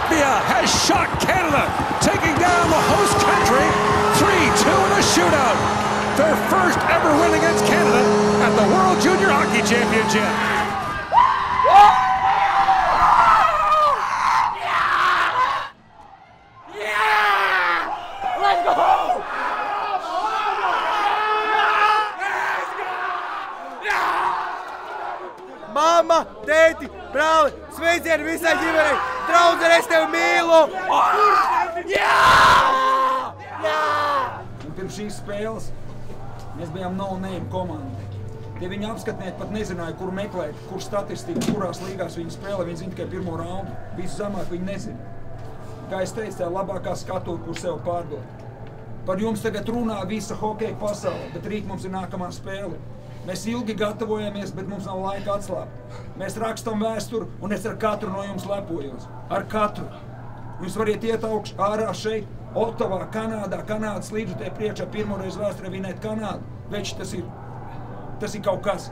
Latvia has shocked Canada, taking down the host country 3-2 in a shootout. Their first ever win against Canada at the World Junior Hockey Championship. Let's go! Mamma, tēti, brāli, sveicieni visai ģimenei! Draudzene, es tevi mīlu! Jā! Un pirms šīs spēles mēs bijām no-name komanda. Tie viņa apskatnieki pat nezināja, kur meklēt, kur statistika, kurās līgās viņi spēlē. Viņi zina tikai pirmo raundu. Visu zemāk viņi nezina. Kā es teicu, tā labākā skatūra, kur sev pārdot. Par jums tagad runā visa hokeja pasaule, bet rīt mums ir nākamā spēle. Mēs ilgi gatavojamies, bet mums nav laika atslābt. Mēs rakstam vēsturi, un es ar katru no jums lepojos. Ar katru. Jūs variet iet ārā šeit, Otavā, Kanādā, Kanādas līdzjutēji priekšā pirmoreiz vēsturē vinēt Kanādu. Veči, tas ir kaut kas.